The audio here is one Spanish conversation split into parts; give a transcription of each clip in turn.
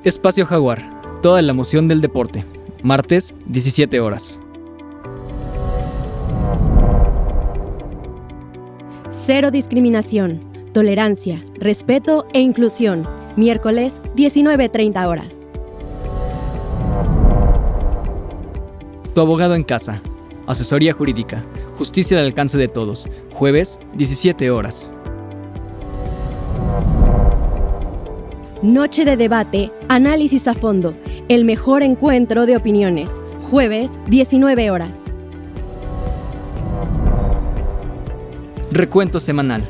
Espacio Jaguar, toda la emoción del deporte. Martes, 17 horas. Cero discriminación, tolerancia, respeto e inclusión. Miércoles, 19:30 horas. Tu abogado en casa. Asesoría jurídica. Justicia al alcance de todos. Jueves, 17 horas. Noche de debate, análisis a fondo. El mejor encuentro de opiniones. Jueves, 19 horas. Recuento semanal.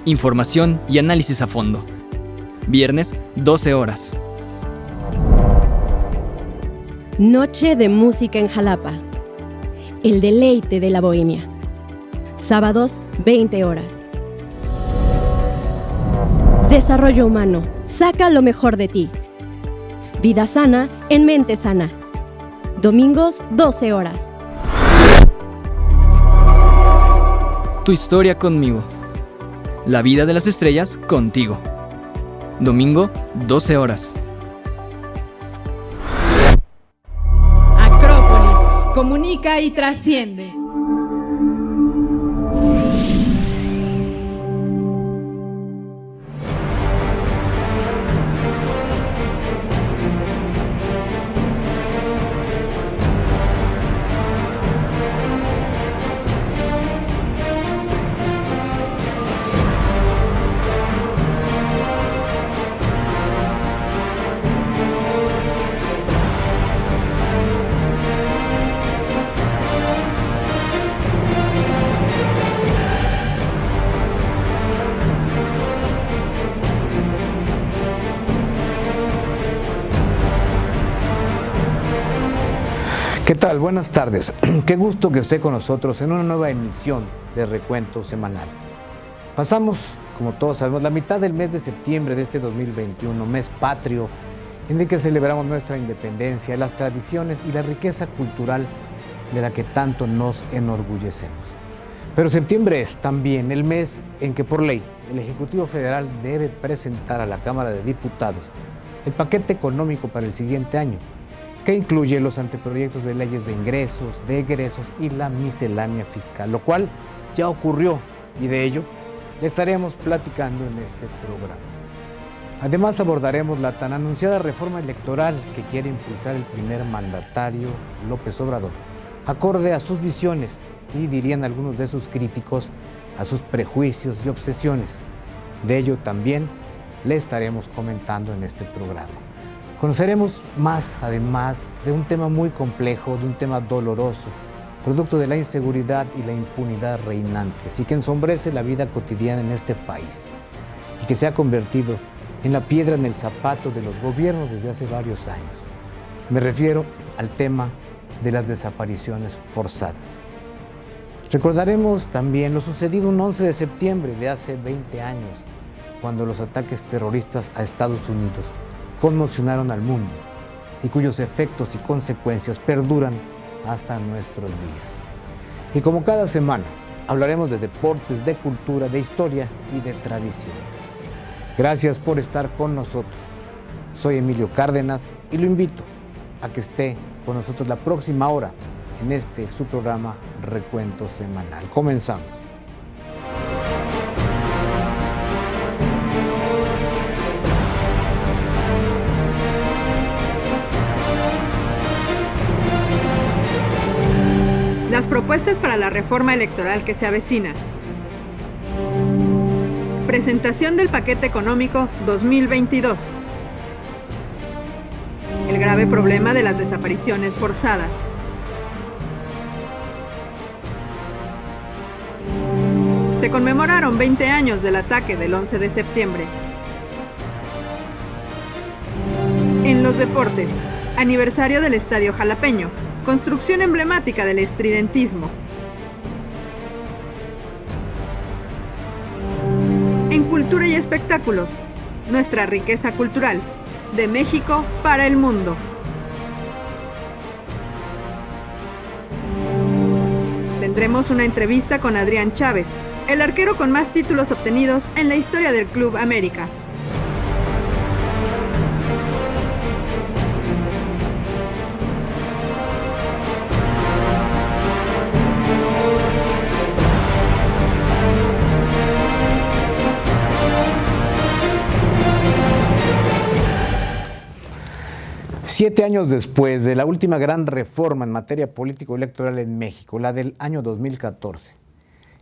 Información y análisis a fondo. Viernes, 12 horas. Noche de música en Jalapa. El deleite de la bohemia. Sábados, 20 horas. Desarrollo humano. Saca lo mejor de ti. Vida sana en mente sana. Domingos, 12 horas. Tu historia conmigo. La vida de las estrellas contigo. Domingo, 12 horas. Acrópolis. Comunica y trasciende. ¿Qué tal? Buenas tardes. Qué gusto que esté con nosotros en una nueva emisión de Recuento Semanal. Pasamos, como todos sabemos, la mitad del mes de septiembre de este 2021, mes patrio, en el que celebramos nuestra independencia, las tradiciones y la riqueza cultural de la que tanto nos enorgullecemos. Pero septiembre es también el mes en que por ley el Ejecutivo Federal debe presentar a la Cámara de Diputados el paquete económico para el siguiente año, que incluye los anteproyectos de leyes de ingresos, de egresos y la miscelánea fiscal, lo cual ya ocurrió y de ello le estaremos platicando en este programa. Además abordaremos la tan anunciada reforma electoral que quiere impulsar el primer mandatario López Obrador, acorde a sus visiones y, dirían algunos de sus críticos, a sus prejuicios y obsesiones. De ello también le estaremos comentando en este programa. Conoceremos más, además, de un tema muy complejo, de un tema doloroso, producto de la inseguridad y la impunidad reinantes y que ensombrece la vida cotidiana en este país y que se ha convertido en la piedra en el zapato de los gobiernos desde hace varios años. Me refiero al tema de las desapariciones forzadas. Recordaremos también lo sucedido un 11 de septiembre de hace 20 años, cuando los ataques terroristas a Estados Unidos conmocionaron al mundo y cuyos efectos y consecuencias perduran hasta nuestros días. Y como cada semana, hablaremos de deportes, de cultura, de historia y de tradiciones. Gracias por estar con nosotros. Soy Emilio Cárdenas y lo invito a que esté con nosotros la próxima hora en este su programa Recuento Semanal. Comenzamos. Las propuestas para la reforma electoral que se avecina. Presentación del paquete económico 2022. El grave problema de las desapariciones forzadas. Se conmemoraron 20 años del ataque del 11 de septiembre. En los deportes, aniversario del Estadio Jalapeño. Construcción emblemática del estridentismo. En cultura y espectáculos, nuestra riqueza cultural, de México para el mundo. Tendremos una entrevista con Adrián Chávez, el arquero con más títulos obtenidos en la historia del Club América. 7 años después de la última gran reforma en materia político-electoral en México, la del año 2014,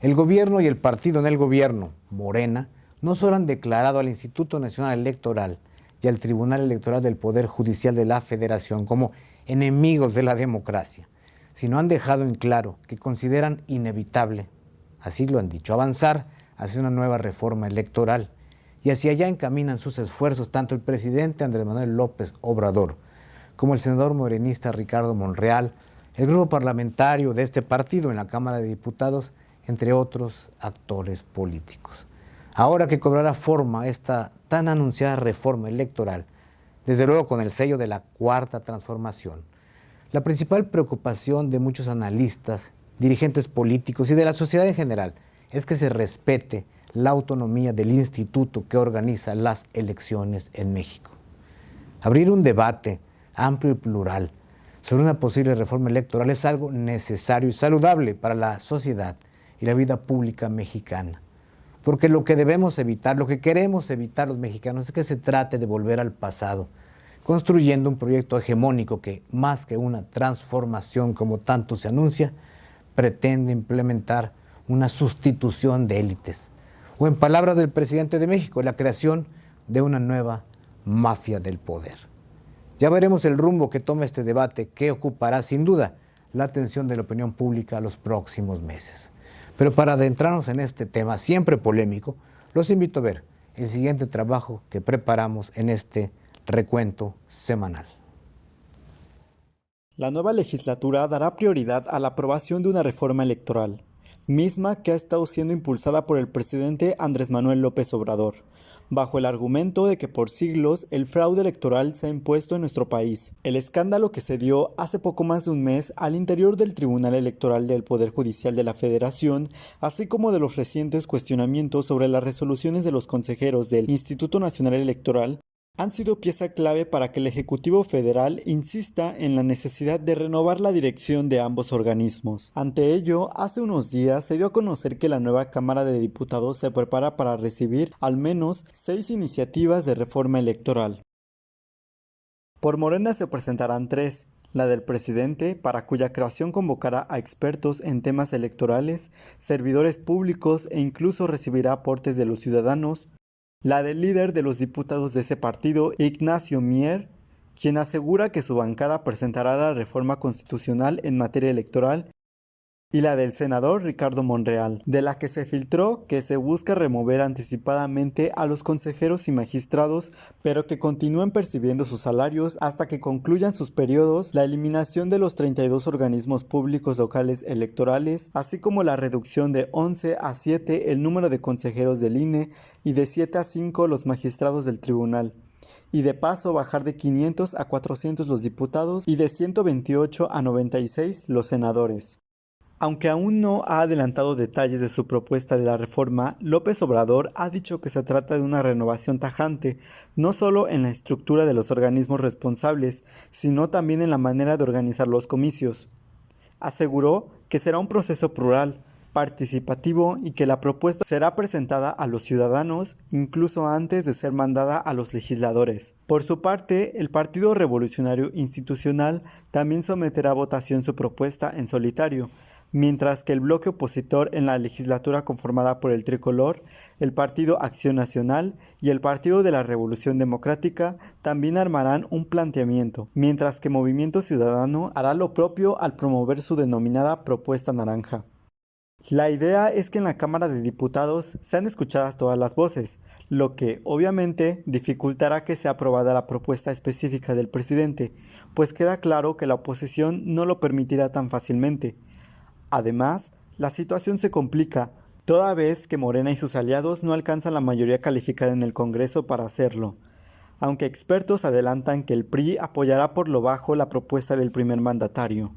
el gobierno y el partido en el gobierno, Morena, no solo han declarado al Instituto Nacional Electoral y al Tribunal Electoral del Poder Judicial de la Federación como enemigos de la democracia, sino han dejado en claro que consideran inevitable, así lo han dicho, avanzar hacia una nueva reforma electoral. Y hacia allá encaminan sus esfuerzos tanto el presidente Andrés Manuel López Obrador como el senador morenista Ricardo Monreal, el grupo parlamentario de este partido en la Cámara de Diputados, entre otros actores políticos. Ahora que cobrará forma esta tan anunciada reforma electoral, desde luego con el sello de la Cuarta Transformación, la principal preocupación de muchos analistas, dirigentes políticos y de la sociedad en general es que se respete la autonomía del instituto que organiza las elecciones en México. Abrir un debate amplio y plural sobre una posible reforma electoral es algo necesario y saludable para la sociedad y la vida pública mexicana. Porque lo que debemos evitar, lo que queremos evitar los mexicanos es que se trate de volver al pasado, construyendo un proyecto hegemónico que, más que una transformación como tanto se anuncia, pretende implementar una sustitución de élites. O en palabras del presidente de México, la creación de una nueva mafia del poder. Ya veremos el rumbo que toma este debate, que ocupará sin duda la atención de la opinión pública los próximos meses. Pero para adentrarnos en este tema siempre polémico, los invito a ver el siguiente trabajo que preparamos en este recuento semanal. La nueva legislatura dará prioridad a la aprobación de una reforma electoral, misma que ha estado siendo impulsada por el presidente Andrés Manuel López Obrador, bajo el argumento de que por siglos el fraude electoral se ha impuesto en nuestro país. El escándalo que se dio hace poco más de un mes al interior del Tribunal Electoral del Poder Judicial de la Federación, así como de los recientes cuestionamientos sobre las resoluciones de los consejeros del Instituto Nacional Electoral, han sido pieza clave para que el Ejecutivo Federal insista en la necesidad de renovar la dirección de ambos organismos. Ante ello, hace unos días se dio a conocer que la nueva Cámara de Diputados se prepara para recibir al menos 6 iniciativas de reforma electoral. Por Morena se presentarán 3, la del presidente, para cuya creación convocará a expertos en temas electorales, servidores públicos e incluso recibirá aportes de los ciudadanos, la del líder de los diputados de ese partido, Ignacio Mier, quien asegura que su bancada presentará la reforma constitucional en materia electoral, y la del senador Ricardo Monreal, de la que se filtró que se busca remover anticipadamente a los consejeros y magistrados, pero que continúen percibiendo sus salarios hasta que concluyan sus periodos, la eliminación de los 32 organismos públicos locales electorales, así como la reducción de 11 a 7 el número de consejeros del INE y de 7 a 5 los magistrados del tribunal. Y de paso bajar de 500 a 400 los diputados y de 128 a 96 los senadores. Aunque aún no ha adelantado detalles de su propuesta de la reforma, López Obrador ha dicho que se trata de una renovación tajante, no solo en la estructura de los organismos responsables, sino también en la manera de organizar los comicios. Aseguró que será un proceso plural, participativo y que la propuesta será presentada a los ciudadanos incluso antes de ser mandada a los legisladores. Por su parte, el Partido Revolucionario Institucional también someterá a votación su propuesta en solitario, mientras que el bloque opositor en la legislatura conformada por el Tricolor, el Partido Acción Nacional y el Partido de la Revolución Democrática también armarán un planteamiento, mientras que Movimiento Ciudadano hará lo propio al promover su denominada propuesta naranja. La idea es que en la Cámara de Diputados sean escuchadas todas las voces, lo que obviamente dificultará que sea aprobada la propuesta específica del presidente, pues queda claro que la oposición no lo permitirá tan fácilmente. Además, la situación se complica, toda vez que Morena y sus aliados no alcanzan la mayoría calificada en el Congreso para hacerlo, aunque expertos adelantan que el PRI apoyará por lo bajo la propuesta del primer mandatario.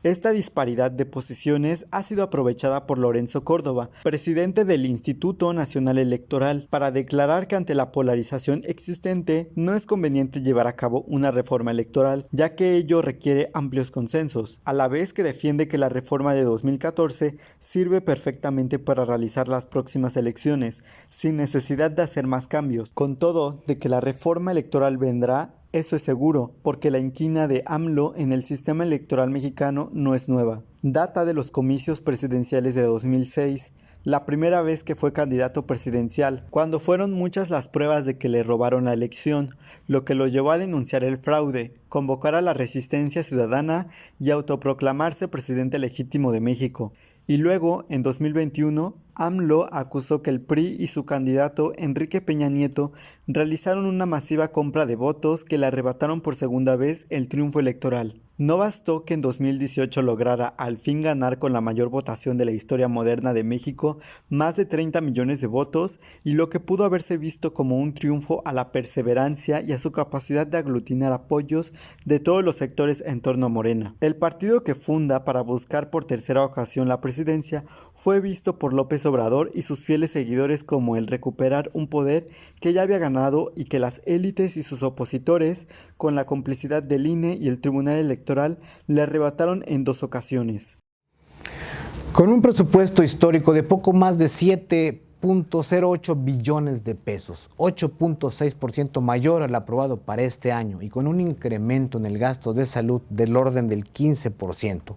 Esta disparidad de posiciones ha sido aprovechada por Lorenzo Córdoba, presidente del Instituto Nacional Electoral, para declarar que ante la polarización existente no es conveniente llevar a cabo una reforma electoral, ya que ello requiere amplios consensos, a la vez que defiende que la reforma de 2014 sirve perfectamente para realizar las próximas elecciones, sin necesidad de hacer más cambios. Con todo, de que la reforma electoral vendrá, Eso es seguro, porque la inquina de AMLO en el sistema electoral mexicano no es nueva. Data de los comicios presidenciales de 2006, la primera vez que fue candidato presidencial, cuando fueron muchas las pruebas de que le robaron la elección, lo que lo llevó a denunciar el fraude, convocar a la resistencia ciudadana y autoproclamarse presidente legítimo de México. Y luego, en 2021, AMLO acusó que el PRI y su candidato Enrique Peña Nieto realizaron una masiva compra de votos que le arrebataron por segunda vez el triunfo electoral. No bastó que en 2018 lograra al fin ganar con la mayor votación de la historia moderna de México, más de 30 millones de votos, y lo que pudo haberse visto como un triunfo a la perseverancia y a su capacidad de aglutinar apoyos de todos los sectores en torno a Morena. El partido que funda para buscar por tercera ocasión la presidencia fue visto por López Obrador y sus fieles seguidores como el recuperar un poder que ya había ganado y que las élites y sus opositores, con la complicidad del INE y el Tribunal Electoral, le arrebataron en 2 ocasiones. Con un presupuesto histórico de poco más de 7.08 billones de pesos, 8.6% mayor al aprobado para este año y con un incremento en el gasto de salud del orden del 15%,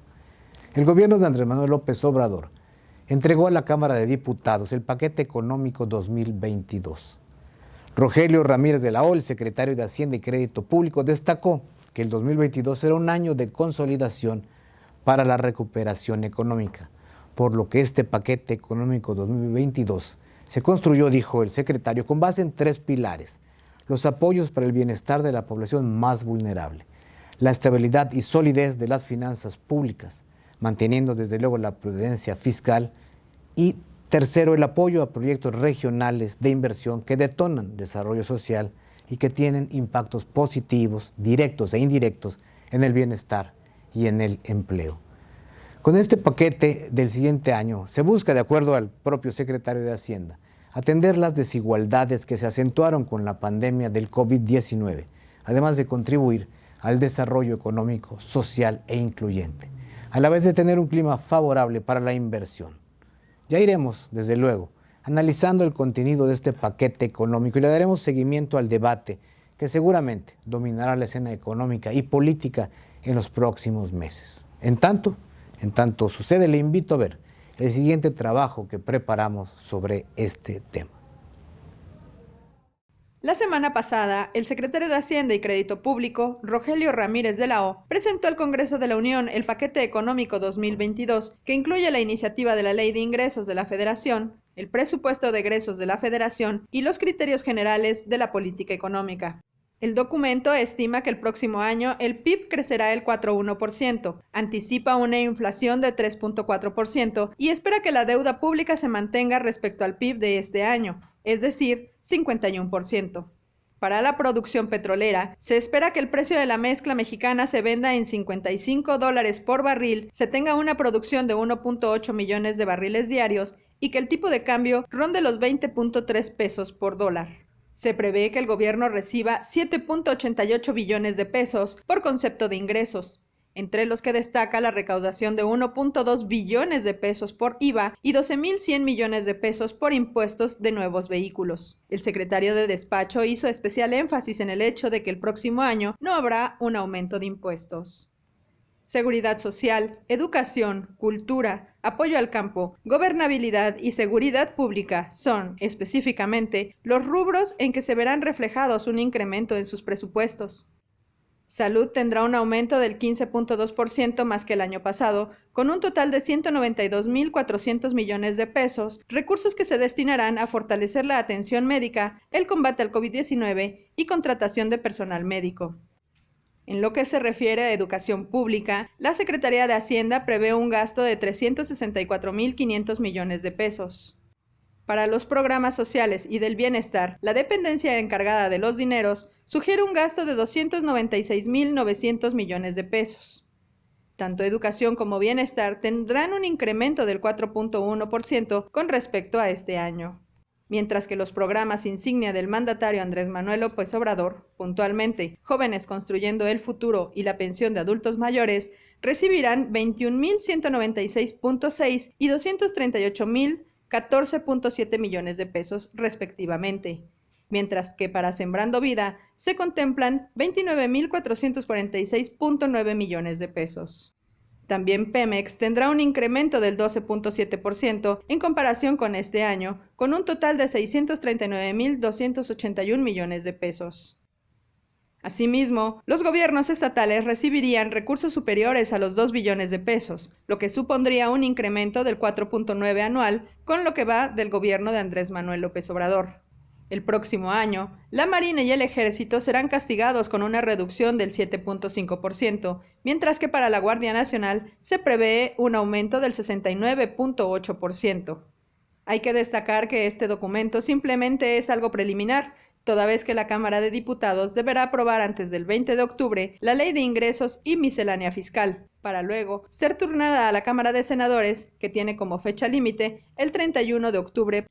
el gobierno de Andrés Manuel López Obrador entregó a la Cámara de Diputados el paquete económico 2022. Rogelio Ramírez de la O, el secretario de Hacienda y Crédito Público, destacó que el 2022 será un año de consolidación para la recuperación económica, por lo que este paquete económico 2022 se construyó, dijo el secretario, con base en 3 pilares: los apoyos para el bienestar de la población más vulnerable, la estabilidad y solidez de las finanzas públicas, manteniendo desde luego la prudencia fiscal, y tercero, el apoyo a proyectos regionales de inversión que detonan desarrollo social y que tienen impactos positivos, directos e indirectos, en el bienestar y en el empleo. Con este paquete del siguiente año se busca, de acuerdo al propio secretario de Hacienda, atender las desigualdades que se acentuaron con la pandemia del COVID-19, además de contribuir al desarrollo económico, social e incluyente, a la vez de tener un clima favorable para la inversión. Ya iremos, desde luego, analizando el contenido de este paquete económico y le daremos seguimiento al debate que seguramente dominará la escena económica y política en los próximos meses. En tanto sucede, le invito a ver el siguiente trabajo que preparamos sobre este tema. La semana pasada, el secretario de Hacienda y Crédito Público, Rogelio Ramírez de la O, presentó al Congreso de la Unión el paquete económico 2022, que incluye la iniciativa de la Ley de Ingresos de la Federación, el presupuesto de egresos de la Federación y los criterios generales de la política económica. El documento estima que el próximo año el PIB crecerá el 4.1%, anticipa una inflación de 3.4% y espera que la deuda pública se mantenga respecto al PIB de este año, es decir, 51%. Para la producción petrolera, se espera que el precio de la mezcla mexicana se venda en $55 por barril, se tenga una producción de 1.8 millones de barriles diarios y que el tipo de cambio ronde los 20.3 pesos por dólar. Se prevé que el gobierno reciba 7.88 billones de pesos por concepto de ingresos, entre los que destaca la recaudación de 1.2 billones de pesos por IVA y 12.100 millones de pesos por impuestos de nuevos vehículos. El secretario de Despacho hizo especial énfasis en el hecho de que el próximo año no habrá un aumento de impuestos. Seguridad social, educación, cultura, apoyo al campo, gobernabilidad y seguridad pública son, específicamente, los rubros en que se verán reflejados un incremento en sus presupuestos. Salud tendrá un aumento del 15.2% más que el año pasado, con un total de 192.400 millones de pesos, recursos que se destinarán a fortalecer la atención médica, el combate al COVID-19 y contratación de personal médico. En lo que se refiere a educación pública, la Secretaría de Hacienda prevé un gasto de 364.500 millones de pesos. Para los programas sociales y del bienestar, la dependencia encargada de los dineros sugiere un gasto de 296.900 millones de pesos. Tanto educación como bienestar tendrán un incremento del 4.1% con respecto a este año. Mientras que los programas insignia del mandatario Andrés Manuel López Obrador, puntualmente Jóvenes Construyendo el Futuro y la Pensión de Adultos Mayores, recibirán 21.196.6 y 238.014.7 millones de pesos respectivamente, mientras que para Sembrando Vida se contemplan 29.446.9 millones de pesos. También Pemex tendrá un incremento del 12.7% en comparación con este año, con un total de 639.281 millones de pesos. Asimismo, los gobiernos estatales recibirían recursos superiores a los 2 billones de pesos, lo que supondría un incremento del 4.9 anual con lo que va del gobierno de Andrés Manuel López Obrador. El próximo año, la Marina y el Ejército serán castigados con una reducción del 7.5%, mientras que para la Guardia Nacional se prevé un aumento del 69.8%. Hay que destacar que este documento simplemente es algo preliminar, toda vez que la Cámara de Diputados deberá aprobar antes del 20 de octubre la Ley de Ingresos y Miscelánea Fiscal, para luego ser turnada a la Cámara de Senadores, que tiene como fecha límite el 31 de octubre.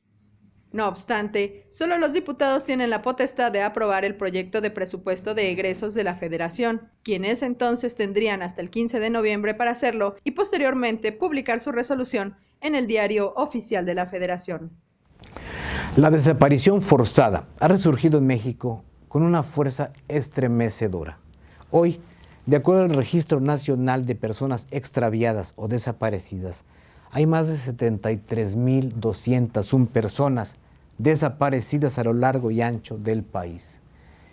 No obstante, solo los diputados tienen la potestad de aprobar el proyecto de presupuesto de egresos de la Federación, quienes entonces tendrían hasta el 15 de noviembre para hacerlo y posteriormente publicar su resolución en el Diario Oficial de la Federación. La desaparición forzada ha resurgido en México con una fuerza estremecedora. Hoy, de acuerdo al Registro Nacional de Personas Extraviadas o Desaparecidas, hay más de 73.201 personas desaparecidas a lo largo y ancho del país.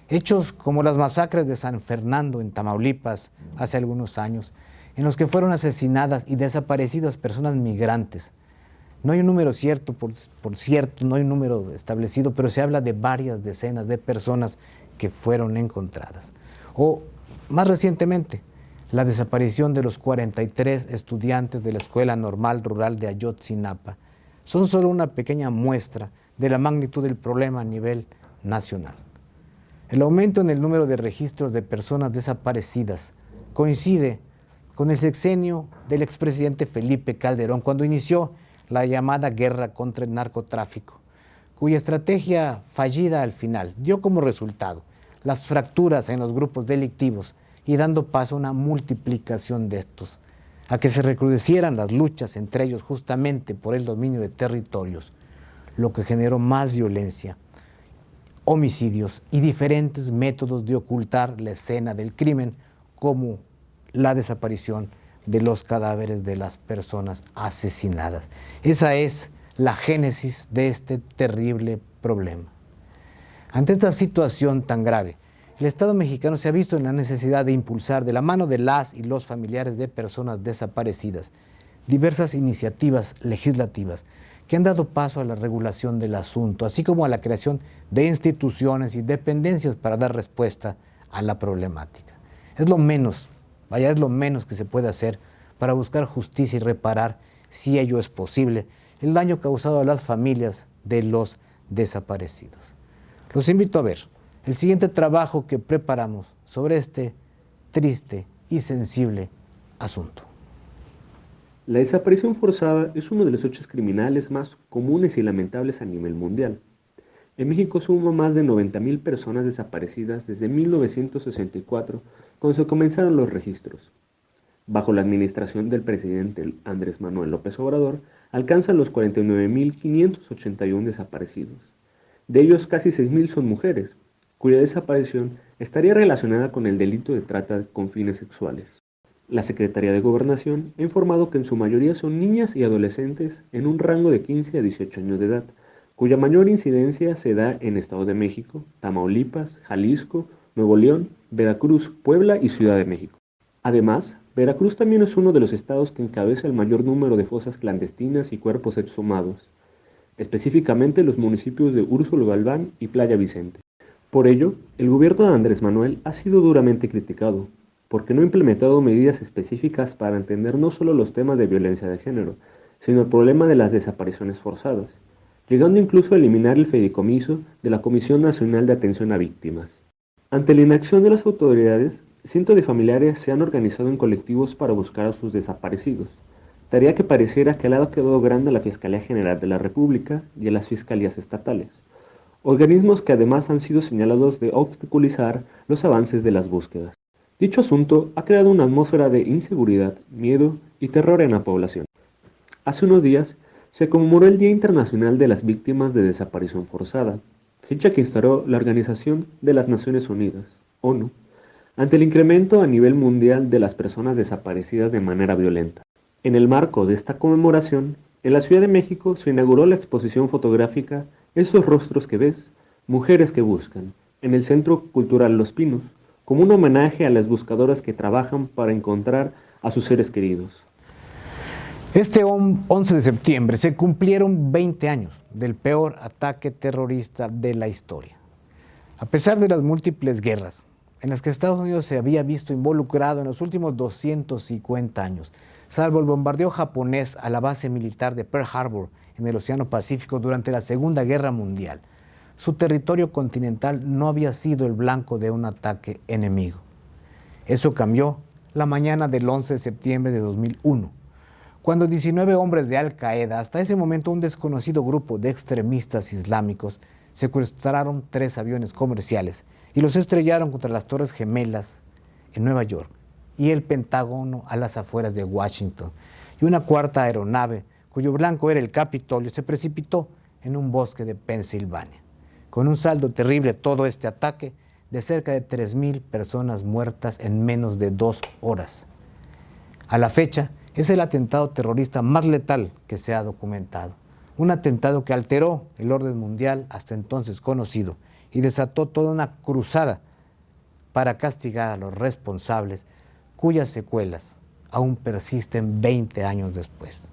Hechos como las masacres de San Fernando en Tamaulipas hace algunos años, en los que fueron asesinadas y desaparecidas personas migrantes. No hay un número cierto, por cierto, no hay un número establecido, pero se habla de varias decenas de personas que fueron encontradas. O, más recientemente, la desaparición de los 43 estudiantes de la Escuela Normal Rural de Ayotzinapa son solo una pequeña muestra de la magnitud del problema a nivel nacional. El aumento en el número de registros de personas desaparecidas coincide con el sexenio del expresidente Felipe Calderón, cuando inició la llamada guerra contra el narcotráfico, cuya estrategia fallida al final dio como resultado las fracturas en los grupos delictivos y dando paso a una multiplicación de estos, a que se recrudecieran las luchas entre ellos justamente por el dominio de territorios, lo que generó más violencia, homicidios y diferentes métodos de ocultar la escena del crimen, como la desaparición de los cadáveres de las personas asesinadas. Esa es la génesis de este terrible problema. Ante esta situación tan grave, el Estado mexicano se ha visto en la necesidad de impulsar, de la mano de las y los familiares de personas desaparecidas, diversas iniciativas legislativas que han dado paso a la regulación del asunto, así como a la creación de instituciones y dependencias para dar respuesta a la problemática. Es lo menos que se puede hacer para buscar justicia y reparar, si ello es posible, el daño causado a las familias de los desaparecidos. Los invito a ver el siguiente trabajo que preparamos sobre este triste y sensible asunto. La desaparición forzada es uno de los hechos criminales más comunes y lamentables a nivel mundial. En México suma más de 90,000 personas desaparecidas desde 1964, cuando se comenzaron los registros. Bajo la administración del presidente Andrés Manuel López Obrador, alcanzan los 49,581 desaparecidos. De ellos, casi 6,000 son mujeres, cuya desaparición estaría relacionada con el delito de trata con fines sexuales. La Secretaría de Gobernación ha informado que en su mayoría son niñas y adolescentes en un rango de 15 a 18 años de edad, cuya mayor incidencia se da en Estado de México, Tamaulipas, Jalisco, Nuevo León, Veracruz, Puebla y Ciudad de México. Además, Veracruz también es uno de los estados que encabeza el mayor número de fosas clandestinas y cuerpos exhumados, específicamente los municipios de Úrsulo Galván y Playa Vicente. Por ello, el gobierno de Andrés Manuel ha sido duramente criticado, porque no ha implementado medidas específicas para entender no solo los temas de violencia de género, sino el problema de las desapariciones forzadas, llegando incluso a eliminar el fideicomiso de la Comisión Nacional de Atención a Víctimas. Ante la inacción de las autoridades, cientos de familiares se han organizado en colectivos para buscar a sus desaparecidos, tarea que pareciera que le ha quedado grande a la Fiscalía General de la República y a las fiscalías estatales, organismos que además han sido señalados de obstaculizar los avances de las búsquedas. Dicho asunto ha creado una atmósfera de inseguridad, miedo y terror en la población. Hace unos días se conmemoró el Día Internacional de las Víctimas de Desaparición Forzada, fecha que instauró la Organización de las Naciones Unidas, ONU, ante el incremento a nivel mundial de las personas desaparecidas de manera violenta. En el marco de esta conmemoración, en la Ciudad de México se inauguró la exposición fotográfica Esos rostros que ves, mujeres que buscan, en el Centro Cultural Los Pinos, como un homenaje a las buscadoras que trabajan para encontrar a sus seres queridos. Este 11 de septiembre se cumplieron 20 años del peor ataque terrorista de la historia. A pesar de las múltiples guerras en las que Estados Unidos se había visto involucrado en los últimos 250 años, salvo el bombardeo japonés a la base militar de Pearl Harbor en el Océano Pacífico durante la Segunda Guerra Mundial, su territorio continental no había sido el blanco de un ataque enemigo. Eso cambió la mañana del 11 de septiembre de 2001, cuando 19 hombres de Al-Qaeda, hasta ese momento un desconocido grupo de extremistas islámicos, secuestraron 3 aviones comerciales y los estrellaron contra las Torres Gemelas en Nueva York y el Pentágono a las afueras de Washington. Y una cuarta aeronave, cuyo blanco era el Capitolio, se precipitó en un bosque de Pensilvania, con un saldo terrible todo este ataque de cerca de 3,000 personas muertas en menos de 2 horas. A la fecha, es el atentado terrorista más letal que se ha documentado. Un atentado que alteró el orden mundial hasta entonces conocido y desató toda una cruzada para castigar a los responsables, cuyas secuelas aún persisten 20 años después.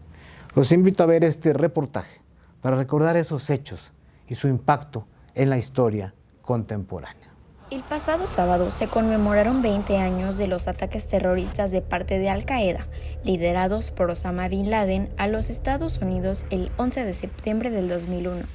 Los invito a ver este reportaje para recordar esos hechos y su impacto en la historia contemporánea. El pasado sábado se conmemoraron 20 años de los ataques terroristas de parte de Al-Qaeda, liderados por Osama Bin Laden a los Estados Unidos el 11 de septiembre del 2001.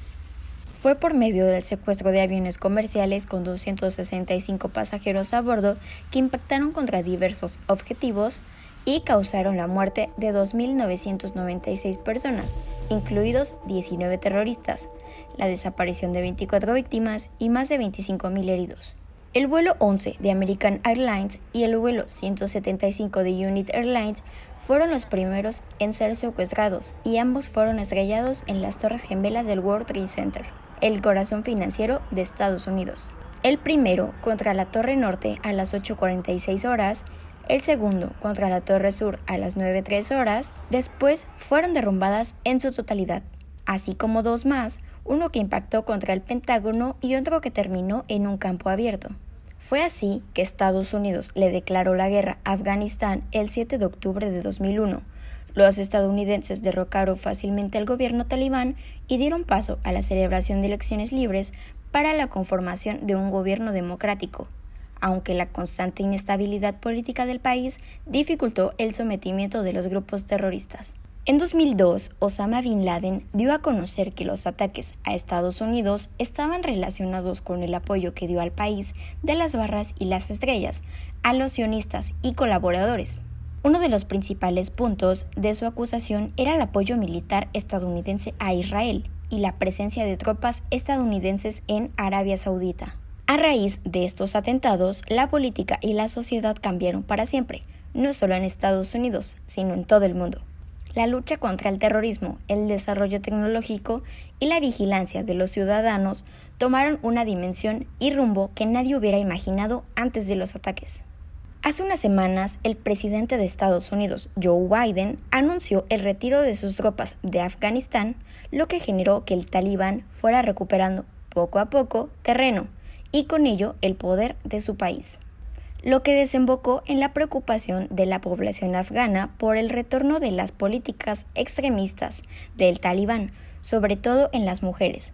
Fue por medio del secuestro de aviones comerciales con 265 pasajeros a bordo que impactaron contra diversos objetivos y causaron la muerte de 2.996 personas, incluidos 19 terroristas, la desaparición de 24 víctimas y más de 25.000 heridos. El vuelo 11 de American Airlines y el vuelo 175 de United Airlines fueron los primeros en ser secuestrados y ambos fueron estrellados en las Torres Gemelas del World Trade Center, el corazón financiero de Estados Unidos. El primero contra la Torre Norte a las 8:46 horas, el segundo contra la Torre Sur a las 9:03 horas, después fueron derrumbadas en su totalidad, así como 2 más, uno que impactó contra el Pentágono y otro que terminó en un campo abierto. Fue así que Estados Unidos le declaró la guerra a Afganistán el 7 de octubre de 2001. Los estadounidenses derrocaron fácilmente al gobierno talibán y dieron paso a la celebración de elecciones libres para la conformación de un gobierno democrático, aunque la constante inestabilidad política del país dificultó el sometimiento de los grupos terroristas. En 2002, Osama Bin Laden dio a conocer que los ataques a Estados Unidos estaban relacionados con el apoyo que dio al país de las barras y las estrellas a los sionistas y colaboradores. Uno de los principales puntos de su acusación era el apoyo militar estadounidense a Israel y la presencia de tropas estadounidenses en Arabia Saudita. A raíz de estos atentados, la política y la sociedad cambiaron para siempre, no solo en Estados Unidos, sino en todo el mundo. La lucha contra el terrorismo, el desarrollo tecnológico y la vigilancia de los ciudadanos tomaron una dimensión y rumbo que nadie hubiera imaginado antes de los ataques. Hace unas semanas, el presidente de Estados Unidos, Joe Biden, anunció el retiro de sus tropas de Afganistán, lo que generó que el talibán fuera recuperando poco a poco terreno y con ello el poder de su país, lo que desembocó en la preocupación de la población afgana por el retorno de las políticas extremistas del talibán, sobre todo en las mujeres,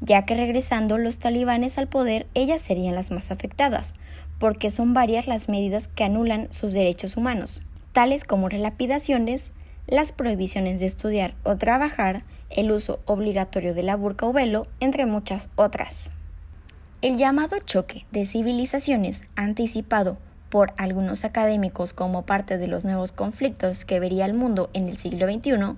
ya que regresando los talibanes al poder, ellas serían las más afectadas, porque son varias las medidas que anulan sus derechos humanos, tales como las lapidaciones, las prohibiciones de estudiar o trabajar, el uso obligatorio de la burka o velo, entre muchas otras. El llamado choque de civilizaciones, anticipado por algunos académicos como parte de los nuevos conflictos que vería el mundo en el siglo XXI,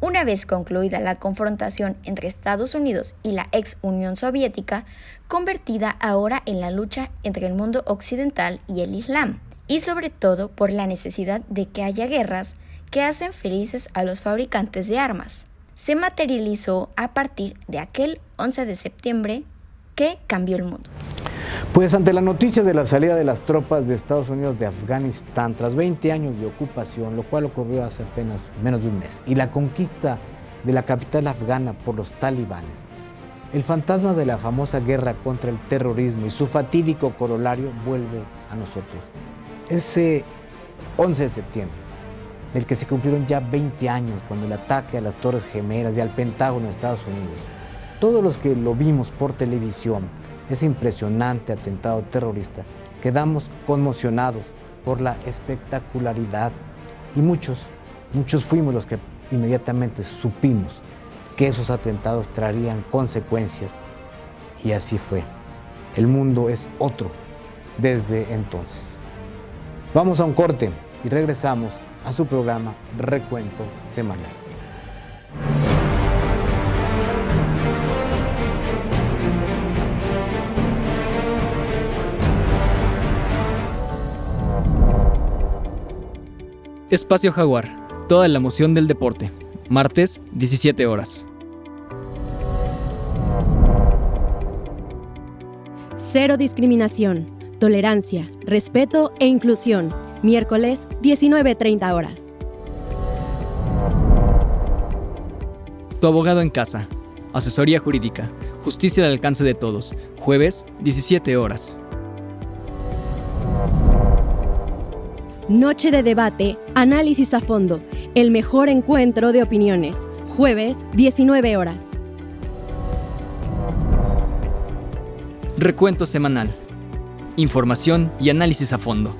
una vez concluida la confrontación entre Estados Unidos y la ex Unión Soviética, convertida ahora en la lucha entre el mundo occidental y el Islam, y sobre todo por la necesidad de que haya guerras que hacen felices a los fabricantes de armas, se materializó a partir de aquel 11 de septiembre que cambió el mundo. Pues ante la noticia de la salida de las tropas de Estados Unidos de Afganistán tras 20 años de ocupación, lo cual ocurrió hace apenas menos de un mes, y la conquista de la capital afgana por los talibanes, el fantasma de la famosa guerra contra el terrorismo y su fatídico corolario vuelve a nosotros. Ese 11 de septiembre, del que se cumplieron ya 20 años, cuando el ataque a las Torres Gemelas y al Pentágono de Estados Unidos. Todos los que lo vimos por televisión, ese impresionante atentado terrorista, quedamos conmocionados por la espectacularidad y muchos fuimos los que inmediatamente supimos que esos atentados traerían consecuencias, y así fue. El mundo es otro desde entonces. Vamos a un corte y regresamos a su programa Recuento Semanal. Espacio Jaguar, toda la emoción del deporte. Martes, 17 horas. Cero discriminación, tolerancia, respeto e inclusión. Miércoles, 19:30 horas. Tu abogado en casa. Asesoría jurídica. Justicia al alcance de todos. Jueves, 17 horas. Noche de debate, análisis a fondo, el mejor encuentro de opiniones. Jueves, 19 horas. Recuento semanal. Información y análisis a fondo.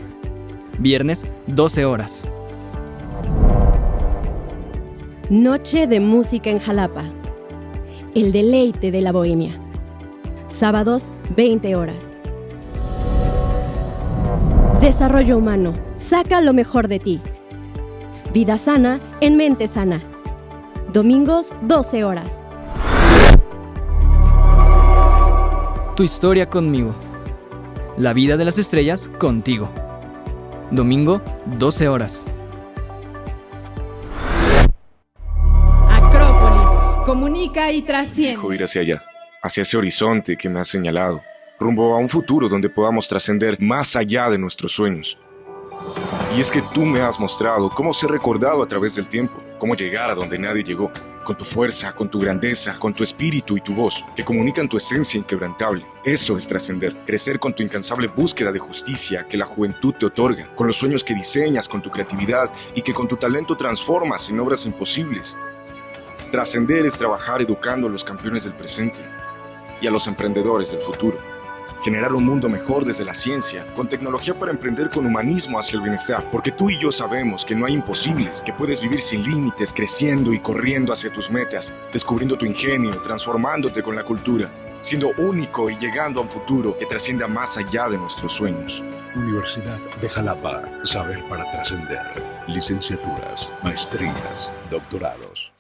Viernes, 12 horas. Noche de música en Jalapa. El deleite de la bohemia. Sábados, 20 horas. Desarrollo humano. Saca lo mejor de ti. Vida sana en mente sana. Domingos, 12 horas. Tu historia conmigo. La vida de las estrellas contigo. Domingo, 12 horas. Acrópolis. Comunica y trasciende. Elijo ir hacia allá, hacia ese horizonte que me has señalado, rumbo a un futuro donde podamos trascender más allá de nuestros sueños. Y es que tú me has mostrado cómo ser recordado a través del tiempo, cómo llegar a donde nadie llegó, con tu fuerza, con tu grandeza, con tu espíritu y tu voz, que comunican tu esencia inquebrantable. Eso es trascender, crecer con tu incansable búsqueda de justicia que la juventud te otorga, con los sueños que diseñas con tu creatividad y que con tu talento transformas en obras imposibles. Trascender es trabajar educando a los campeones del presente y a los emprendedores del futuro. Generar un mundo mejor desde la ciencia, con tecnología para emprender con humanismo hacia el bienestar, porque tú y yo sabemos que no hay imposibles, que puedes vivir sin límites, creciendo y corriendo hacia tus metas, descubriendo tu ingenio, transformándote con la cultura, siendo único y llegando a un futuro que trascienda más allá de nuestros sueños. Universidad de Jalapa, saber para trascender. Licenciaturas, maestrías, doctorados.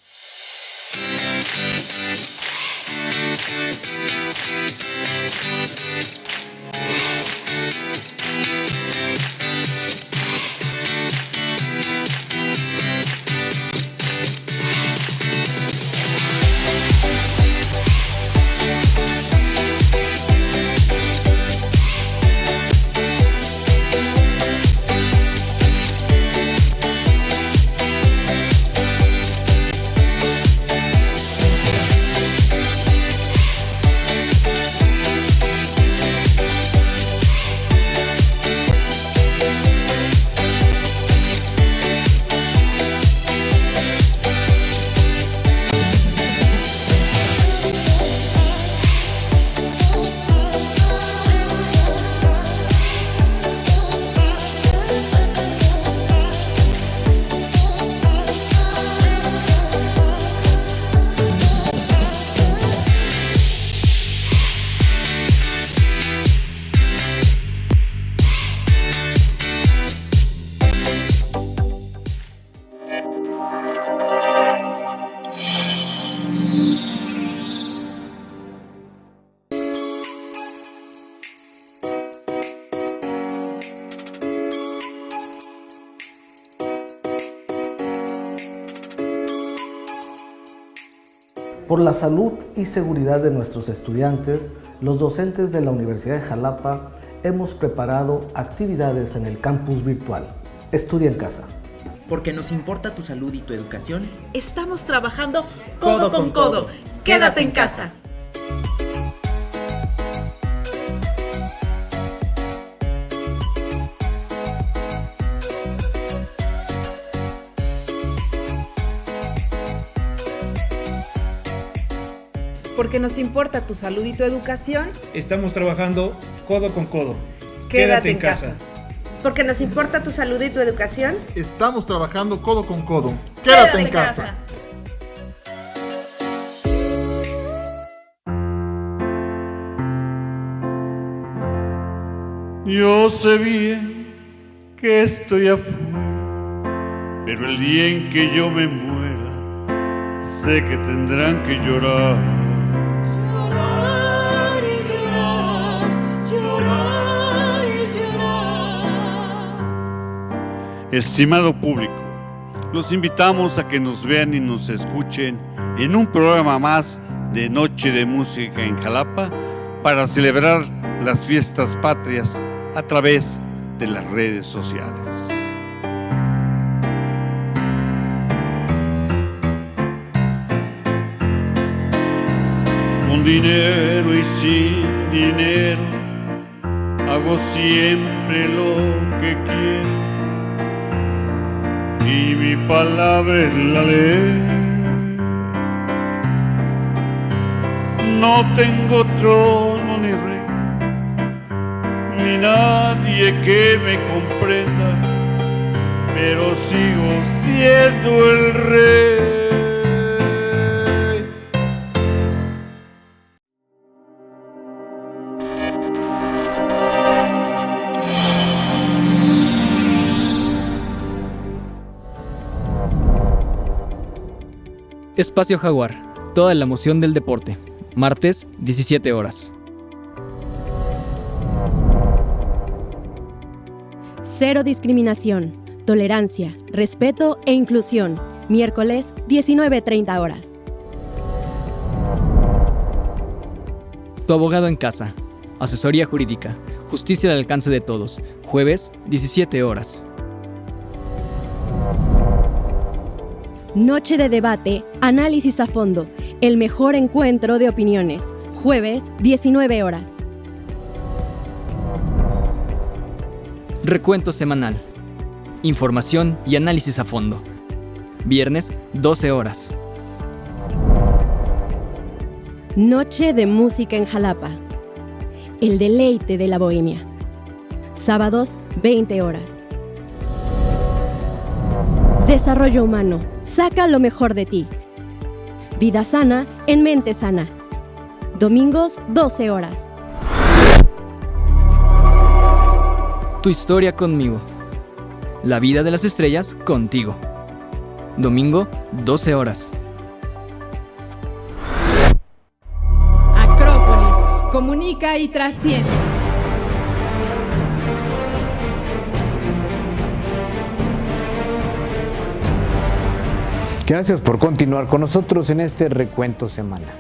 Por la salud y seguridad de nuestros estudiantes, los docentes de la Universidad de Jalapa hemos preparado actividades en el campus virtual. Estudia en casa. Porque nos importa tu salud y tu educación, estamos trabajando codo con codo. Quédate en casa. Porque nos importa tu salud y tu educación, estamos trabajando codo con codo. Quédate en casa. Porque nos importa tu salud y tu educación, estamos trabajando codo con codo. Quédate en casa. Yo sé bien que estoy afuera, pero el día en que yo me muera, sé que tendrán que llorar. Estimado público, los invitamos a que nos vean y nos escuchen en un programa más de Noche de Música en Jalapa para celebrar las fiestas patrias a través de las redes sociales. Con dinero y sin dinero, hago siempre lo que quiero. Y mi palabra es la ley. No tengo trono ni rey, ni nadie que me comprenda, pero sigo siendo el rey. Espacio Jaguar, toda la emoción del deporte. Martes, 17 horas. Cero discriminación, tolerancia, respeto e inclusión. Miércoles, 19:30 horas. Tu abogado en casa. Asesoría jurídica. Justicia al alcance de todos. Jueves, 17 horas. Noche de debate, análisis a fondo, el mejor encuentro de opiniones. Jueves, 19 horas. Recuento semanal. Información y análisis a fondo. Viernes, 12 horas. Noche de música en Jalapa. El deleite de la bohemia. Sábados, 20 horas. Desarrollo humano. Saca lo mejor de ti. Vida sana en mente sana. Domingos, 12 horas. Tu historia conmigo. La vida de las estrellas contigo. Domingo, 12 horas. Acrópolis. Comunica y trasciende. Gracias por continuar con nosotros en este recuento semanal.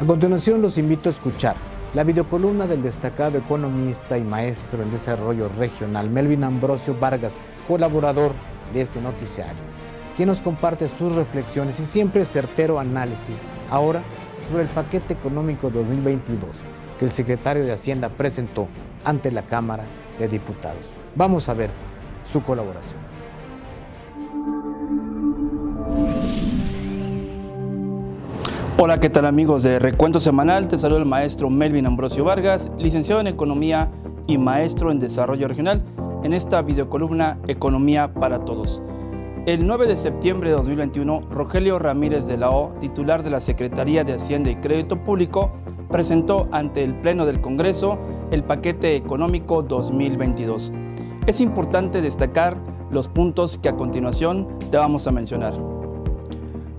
A continuación los invito a escuchar la videocolumna del destacado economista y maestro en desarrollo regional Melvin Ambrosio Vargas, colaborador de este noticiario, quien nos comparte sus reflexiones y siempre certero análisis, ahora sobre el paquete económico 2022 que el secretario de Hacienda presentó ante la Cámara de Diputados. Vamos a ver su colaboración. Hola, ¿qué tal amigos de Recuento Semanal? Te saluda el maestro Melvin Ambrosio Vargas, licenciado en Economía y maestro en Desarrollo Regional, en esta videocolumna Economía para Todos. El 9 de septiembre de 2021, Rogelio Ramírez de la O, titular de la Secretaría de Hacienda y Crédito Público, presentó ante el Pleno del Congreso el paquete económico 2022. Es importante destacar los puntos que a continuación te vamos a mencionar.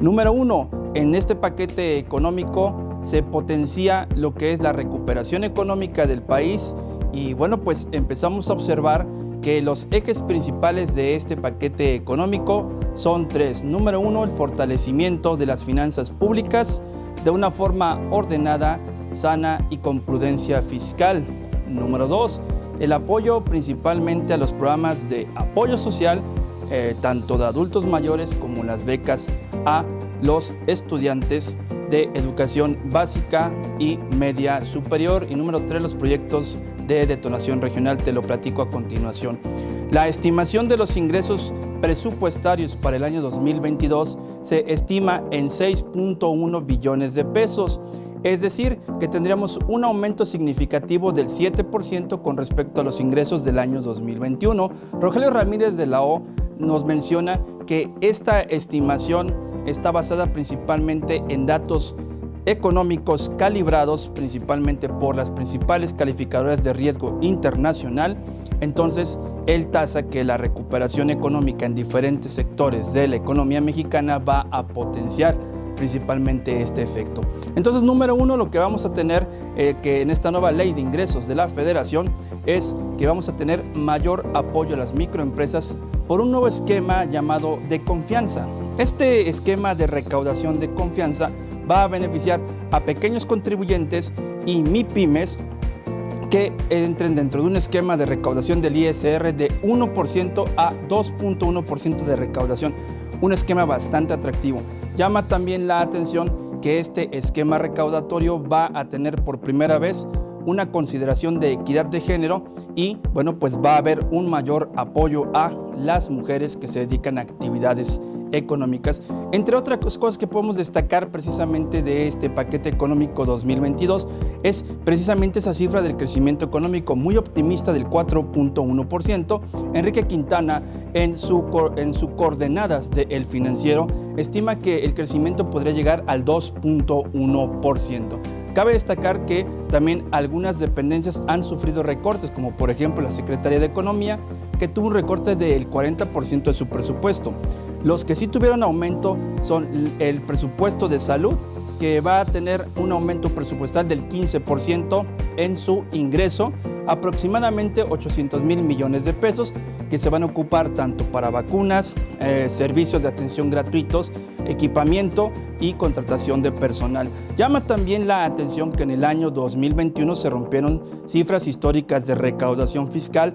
Número 1. En este paquete económico se potencia lo que es la recuperación económica del país y bueno, pues empezamos a observar que los ejes principales de este paquete económico son 3. Número 1, el fortalecimiento de las finanzas públicas de una forma ordenada sana y con prudencia fiscal. Número 2, el apoyo principalmente a los programas de apoyo social, tanto de adultos mayores como las becas a los estudiantes de educación básica y media superior. Y número 3, los proyectos de detonación regional, te lo platico a continuación. La estimación de los ingresos presupuestarios para el año 2022 se estima en 6.1 billones de pesos, es decir, que tendríamos un aumento significativo del 7% con respecto a los ingresos del año 2021. Rogelio Ramírez de la O nos menciona que esta estimación está basada principalmente en datos económicos calibrados principalmente por las principales calificadoras de riesgo internacional. Entonces, él tasa que la recuperación económica en diferentes sectores de la economía mexicana va a potenciar principalmente este efecto. Entonces, número 1, lo que vamos a tener que en esta nueva ley de ingresos de la Federación es que vamos a tener mayor apoyo a las microempresas por un nuevo esquema llamado de confianza. Este esquema de recaudación de confianza va a beneficiar a pequeños contribuyentes y MIPYMES que entren dentro de un esquema de recaudación del ISR de 1% a 2.1% de recaudación. Un esquema bastante atractivo. Llama también la atención que este esquema recaudatorio va a tener por primera vez una consideración de equidad de género y bueno, pues va a haber un mayor apoyo a las mujeres que se dedican a actividades económicas. Entre otras cosas que podemos destacar precisamente de este paquete económico 2022 es precisamente esa cifra del crecimiento económico muy optimista del 4.1%. Enrique Quintana en su coordenadas de El Financiero estima que el crecimiento podría llegar al 2.1%. Cabe destacar que también algunas dependencias han sufrido recortes, como por ejemplo la Secretaría de Economía, que tuvo un recorte del 40% de su presupuesto. Los que sí tuvieron aumento son el presupuesto de salud, que va a tener un aumento presupuestal del 15% en su ingreso, aproximadamente 800 mil millones de pesos, que se van a ocupar tanto para vacunas, servicios de atención gratuitos, equipamiento y contratación de personal. Llama también la atención que en el año 2021 se rompieron cifras históricas de recaudación fiscal.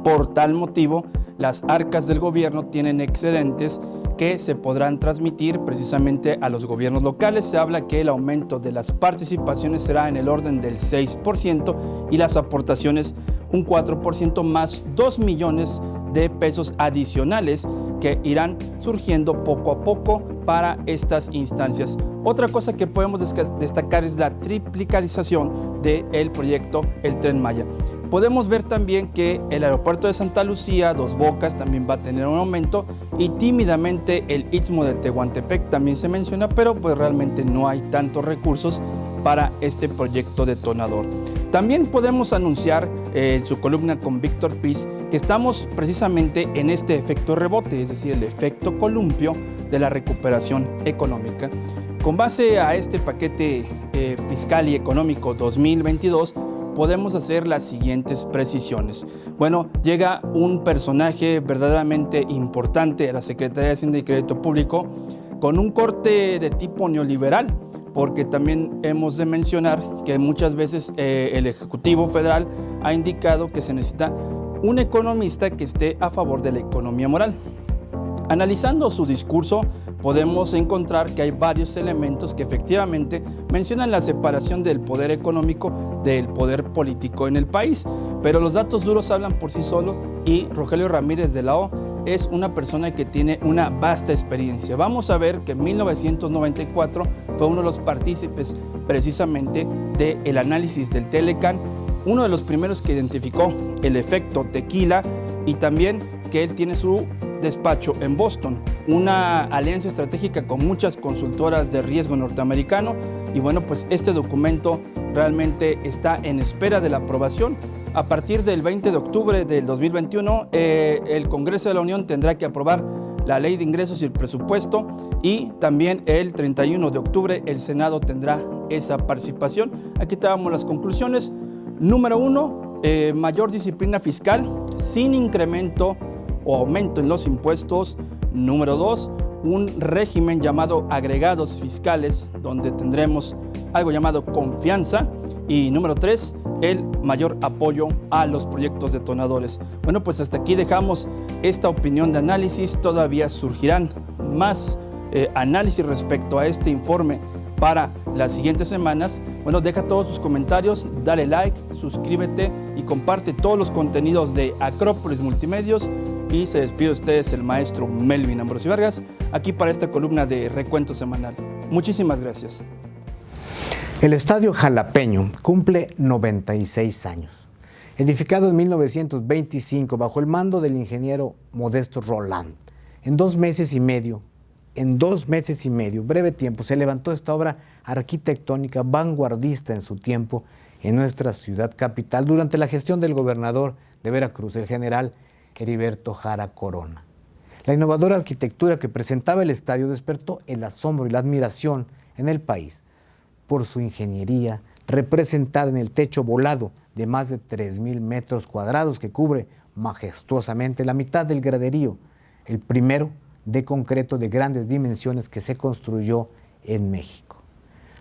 Por tal motivo, las arcas del gobierno tienen excedentes que se podrán transmitir precisamente a los gobiernos locales. Se habla que el aumento de las participaciones será en el orden del 6% y las aportaciones un 4% más 2 millones de pesos adicionales que irán surgiendo poco a poco para estas instancias. Otra cosa que podemos destacar es la triplicalización del proyecto El Tren Maya. Podemos ver también que el aeropuerto de Santa Lucía, Dos Bocas, también va a tener un aumento y tímidamente el Istmo de Tehuantepec también se menciona, pero pues realmente no hay tantos recursos para este proyecto detonador. También podemos anunciar en su columna con Víctor Piz que estamos precisamente en este efecto rebote, es decir, el efecto columpio de la recuperación económica. Con base a este paquete fiscal y económico 2022, podemos hacer las siguientes precisiones. Bueno, llega un personaje verdaderamente importante a la Secretaría de Hacienda y Crédito Público con un corte de tipo neoliberal, porque también hemos de mencionar que muchas veces el Ejecutivo Federal ha indicado que se necesita un economista que esté a favor de la economía moral. Analizando su discurso, podemos encontrar que hay varios elementos que efectivamente mencionan la separación del poder económico del poder político en el país, pero los datos duros hablan por sí solos y Rogelio Ramírez de la O es una persona que tiene una vasta experiencia. Vamos a ver que en 1994 fue uno de los partícipes precisamente del análisis del Telecán, uno de los primeros que identificó el efecto tequila y también que él tiene su despacho en Boston, una alianza estratégica con muchas consultoras de riesgo norteamericano y bueno, pues este documento realmente está en espera de la aprobación. A partir del 20 de octubre del 2021, el Congreso de la Unión tendrá que aprobar la Ley de Ingresos y el Presupuesto y también el 31 de octubre el Senado tendrá esa participación. Aquí tenemos las conclusiones. Número 1, mayor disciplina fiscal sin incremento o aumento en los impuestos. Número 2, un régimen llamado agregados fiscales, donde tendremos algo llamado confianza. Y número 3, el mayor apoyo a los proyectos detonadores. Bueno, pues hasta aquí dejamos esta opinión de análisis. Todavía surgirán más análisis respecto a este informe para las siguientes semanas. Bueno, deja todos tus comentarios, dale like, suscríbete y comparte todos los contenidos de Acrópolis Multimedios. Y se despide de ustedes el maestro Melvin Ambrosio Vargas, aquí para esta columna de Recuento Semanal. Muchísimas gracias. El Estadio Jalapeño cumple 96 años. Edificado en 1925 bajo el mando del ingeniero Modesto Roland, en 2 meses y medio, breve tiempo, se levantó esta obra arquitectónica vanguardista en su tiempo en nuestra ciudad capital durante la gestión del gobernador de Veracruz, el general Heriberto Jara Corona. La innovadora arquitectura que presentaba el estadio despertó el asombro y la admiración en el país por su ingeniería representada en el techo volado de más de 3,000 metros cuadrados que cubre majestuosamente la mitad del graderío, el primero de concreto de grandes dimensiones que se construyó en México.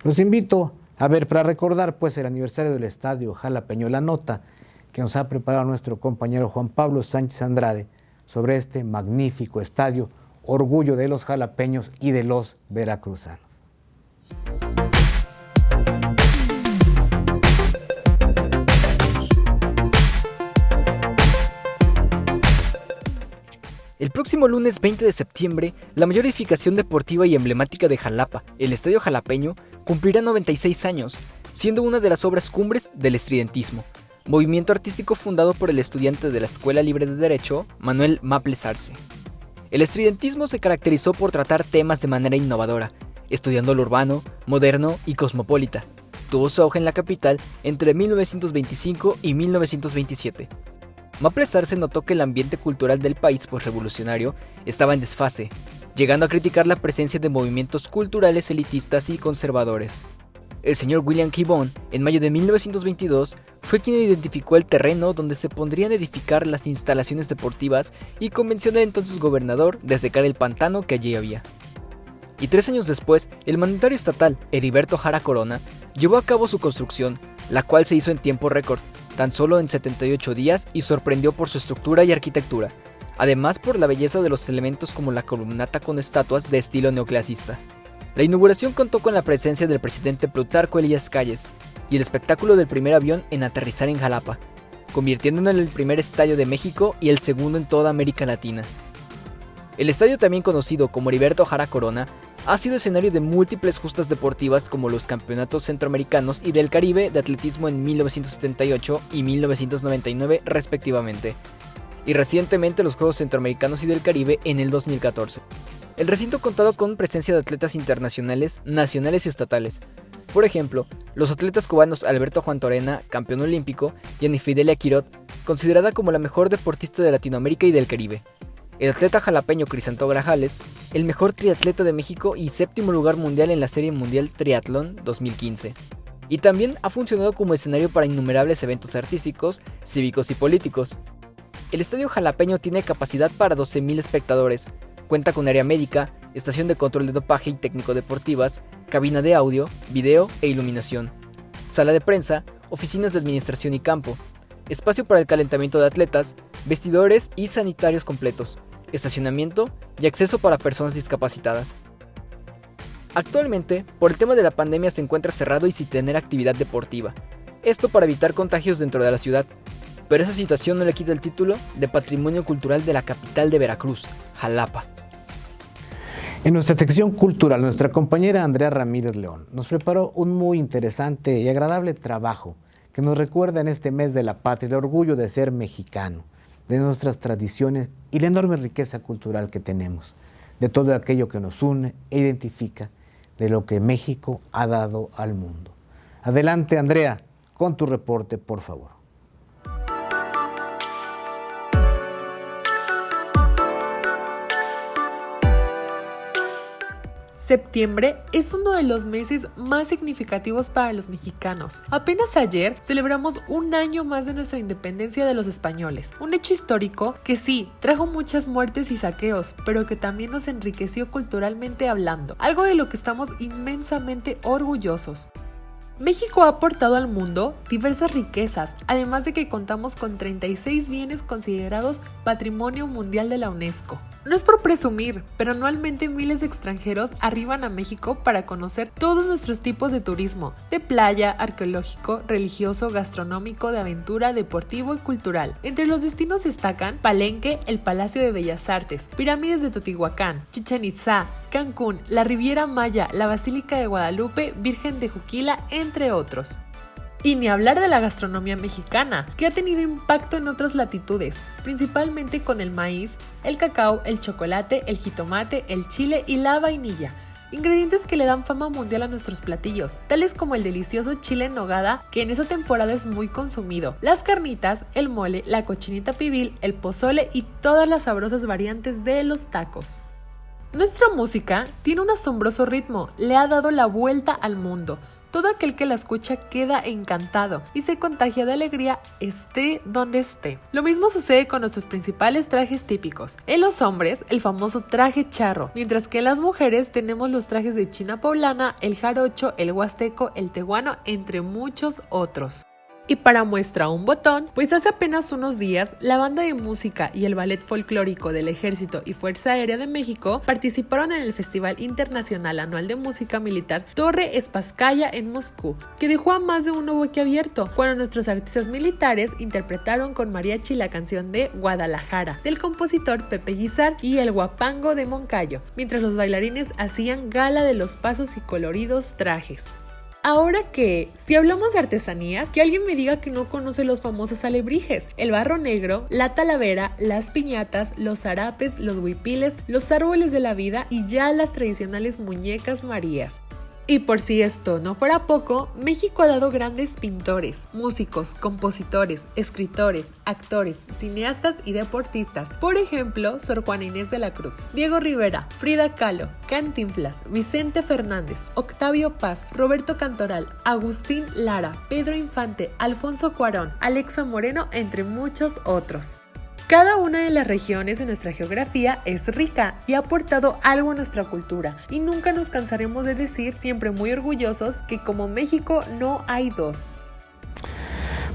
Los invito a ver, para recordar pues el aniversario del Estadio Jalapeño, la nota que nos ha preparado nuestro compañero Juan Pablo Sánchez Andrade sobre este magnífico estadio, orgullo de los jalapeños y de los veracruzanos. El próximo lunes 20 de septiembre, la mayor edificación deportiva y emblemática de Jalapa, el Estadio Jalapeño, cumplirá 96 años, siendo una de las obras cumbres del estridentismo, movimiento artístico fundado por el estudiante de la Escuela Libre de Derecho, Manuel Maples Arce. El estridentismo se caracterizó por tratar temas de manera innovadora, estudiando lo urbano, moderno y cosmopolita. Tuvo su auge en la capital entre 1925 y 1927. Maples Arce notó que el ambiente cultural del país postrevolucionario estaba en desfase, llegando a criticar la presencia de movimientos culturales elitistas y conservadores. El señor William Gibbon, en mayo de 1922, fue quien identificó el terreno donde se pondrían a edificar las instalaciones deportivas y convenció al entonces gobernador de secar el pantano que allí había. Y 3 años después, el mandatario estatal, Heriberto Jara Corona, llevó a cabo su construcción, la cual se hizo en tiempo récord, tan solo en 78 días, y sorprendió por su estructura y arquitectura, además por la belleza de los elementos como la columnata con estatuas de estilo neoclasista. La inauguración contó con la presencia del presidente Plutarco Elías Calles y el espectáculo del primer avión en aterrizar en Jalapa, convirtiéndolo en el primer estadio de México y el segundo en toda América Latina. El estadio, también conocido como Heriberto Jara Corona, ha sido escenario de múltiples justas deportivas como los campeonatos centroamericanos y del Caribe de atletismo en 1978 y 1999 respectivamente, y recientemente los Juegos Centroamericanos y del Caribe en el 2014. El recinto ha contado con presencia de atletas internacionales, nacionales y estatales. Por ejemplo, los atletas cubanos Alberto Juan Torena, campeón olímpico, y Anifidelia Quirot, considerada como la mejor deportista de Latinoamérica y del Caribe. El atleta jalapeño Crisanto Grajales, el mejor triatleta de México y 7º lugar mundial en la Serie Mundial Triatlón 2015. Y también ha funcionado como escenario para innumerables eventos artísticos, cívicos y políticos. El Estadio Jalapeño tiene capacidad para 12,000 espectadores, cuenta con área médica, estación de control de dopaje y técnico-deportivas, cabina de audio, video e iluminación, sala de prensa, oficinas de administración y campo, espacio para el calentamiento de atletas, vestidores y sanitarios completos, estacionamiento y acceso para personas discapacitadas. Actualmente, por el tema de la pandemia, se encuentra cerrado y sin tener actividad deportiva. Esto para evitar contagios dentro de la ciudad, pero esa situación no le quita el título de Patrimonio Cultural de la capital de Veracruz, Jalapa. En nuestra sección cultural, nuestra compañera Andrea Ramírez León nos preparó un muy interesante y agradable trabajo que nos recuerda en este mes de la patria el orgullo de ser mexicano, de nuestras tradiciones y la enorme riqueza cultural que tenemos, de todo aquello que nos une e identifica, de lo que México ha dado al mundo. Adelante, Andrea, con tu reporte, por favor. Septiembre es uno de los meses más significativos para los mexicanos. Apenas ayer celebramos un año más de nuestra independencia de los españoles. Un hecho histórico que sí, trajo muchas muertes y saqueos, pero que también nos enriqueció culturalmente hablando. Algo de lo que estamos inmensamente orgullosos. México ha aportado al mundo diversas riquezas, además de que contamos con 36 bienes considerados Patrimonio Mundial de la UNESCO. No es por presumir, pero anualmente miles de extranjeros arriban a México para conocer todos nuestros tipos de turismo, de playa, arqueológico, religioso, gastronómico, de aventura, deportivo y cultural. Entre los destinos destacan Palenque, el Palacio de Bellas Artes, Pirámides de Teotihuacán, Chichén Itzá, Cancún, la Riviera Maya, la Basílica de Guadalupe, Virgen de Juquila, entre otros. Y ni hablar de la gastronomía mexicana, que ha tenido impacto en otras latitudes, principalmente con el maíz, el cacao, el chocolate, el jitomate, el chile y la vainilla. Ingredientes que le dan fama mundial a nuestros platillos, tales como el delicioso chile en nogada, que en esa temporada es muy consumido, las carnitas, el mole, la cochinita pibil, el pozole y todas las sabrosas variantes de los tacos. Nuestra música tiene un asombroso ritmo, le ha dado la vuelta al mundo. Todo aquel que la escucha queda encantado y se contagia de alegría esté donde esté. Lo mismo sucede con nuestros principales trajes típicos. En los hombres, el famoso traje charro, mientras que en las mujeres tenemos los trajes de china poblana, el jarocho, el huasteco, el tehuano, entre muchos otros. Y para muestra un botón, pues hace apenas unos días, la banda de música y el ballet folclórico del Ejército y Fuerza Aérea de México participaron en el Festival Internacional Anual de Música Militar Torre Spasskaya en Moscú, que dejó a más de uno boquiabierto cuando nuestros artistas militares interpretaron con mariachi la canción de Guadalajara, del compositor Pepe Guizar y el Huapango de Moncayo, mientras los bailarines hacían gala de los pasos y coloridos trajes. Ahora que, si hablamos de artesanías, que alguien me diga que no conoce los famosos alebrijes, el barro negro, la talavera, las piñatas, los zarapes, los huipiles, los árboles de la vida y ya las tradicionales muñecas marías. Y por si esto no fuera poco, México ha dado grandes pintores, músicos, compositores, escritores, actores, cineastas y deportistas. Por ejemplo, Sor Juana Inés de la Cruz, Diego Rivera, Frida Kahlo, Cantinflas, Vicente Fernández, Octavio Paz, Roberto Cantoral, Agustín Lara, Pedro Infante, Alfonso Cuarón, Alexa Moreno, entre muchos otros. Cada una de las regiones de nuestra geografía es rica y ha aportado algo a nuestra cultura, y nunca nos cansaremos de decir, siempre muy orgullosos, que como México no hay dos.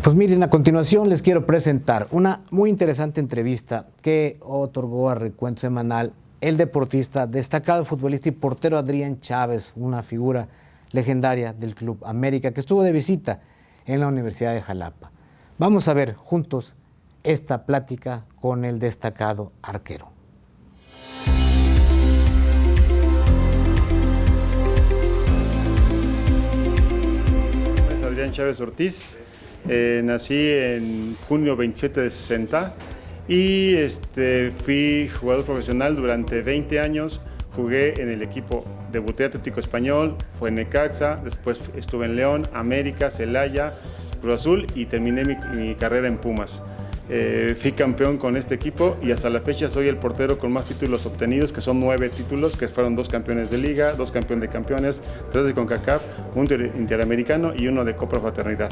Pues miren, a continuación les quiero presentar una muy interesante entrevista que otorgó a Recuento Semanal el deportista, destacado futbolista y portero Adrián Chávez, una figura legendaria del Club América que estuvo de visita en la Universidad de Jalapa. Vamos a ver juntos esta plática con el destacado arquero. Soy Adrián Chávez Ortiz, nací en junio 27 de 60 y fui jugador profesional durante 20 años. Jugué en el equipo, debuté Atlético Español, fue en Necaxa, después estuve en León, América, Celaya, Cruz Azul y terminé mi carrera en Pumas. Fui campeón con este equipo y hasta la fecha soy el portero con más títulos obtenidos, que son 9 títulos, que fueron 2 campeones de Liga, 2 campeones de campeones, 3 de CONCACAF, 1 interamericano y 1 de Copa Fraternidad.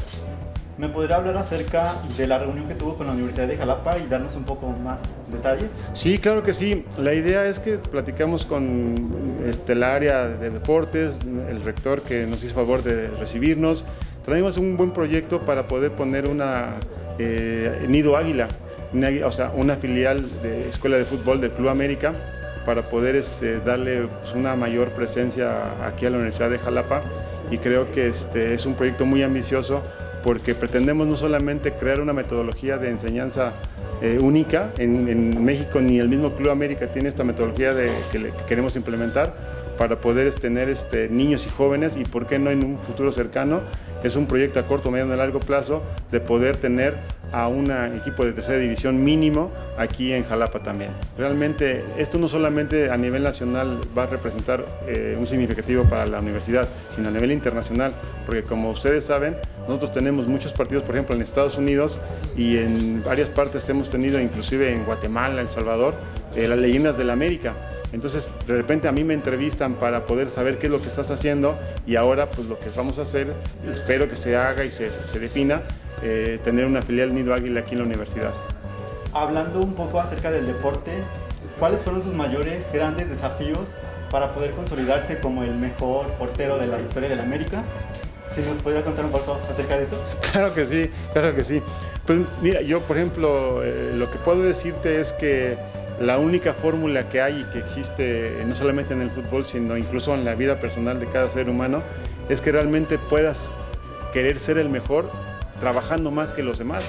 ¿Me podrá hablar acerca de la reunión que tuvo con la Universidad de Jalapa y darnos un poco más detalles? Sí, claro que sí. La idea es que platicamos con el área de deportes, el rector que nos hizo favor de recibirnos. Traemos un buen proyecto para poder poner una Nido Águila, una filial de Escuela de Fútbol del Club América, para poder darle una mayor presencia aquí a la Universidad de Jalapa, y creo que es un proyecto muy ambicioso porque pretendemos no solamente crear una metodología de enseñanza única en México, ni el mismo Club América tiene esta metodología que queremos implementar para poder tener niños y jóvenes, y por qué no en un futuro cercano, es un proyecto a corto, mediano y largo plazo de poder tener a un equipo de tercera división mínimo aquí en Jalapa también. Realmente esto no solamente a nivel nacional va a representar un significativo para la universidad, sino a nivel internacional, porque como ustedes saben, nosotros tenemos muchos partidos, por ejemplo en Estados Unidos, y en varias partes hemos tenido, inclusive en Guatemala, El Salvador, las leyendas del América. Entonces, de repente a mí me entrevistan para poder saber qué es lo que estás haciendo, y ahora pues lo que vamos a hacer, espero que se haga y se defina, tener una filial Nido Águila aquí en la universidad. Hablando un poco acerca del deporte, ¿cuáles fueron sus mayores grandes desafíos para poder consolidarse como el mejor portero de la historia de la América? ¿Sí nos podría contar un poco acerca de eso? Claro que sí, claro que sí. Pues mira, yo por ejemplo, lo que puedo decirte es que la única fórmula que hay y que existe no solamente en el fútbol, sino incluso en la vida personal de cada ser humano, es que realmente puedas querer ser el mejor trabajando más que los demás.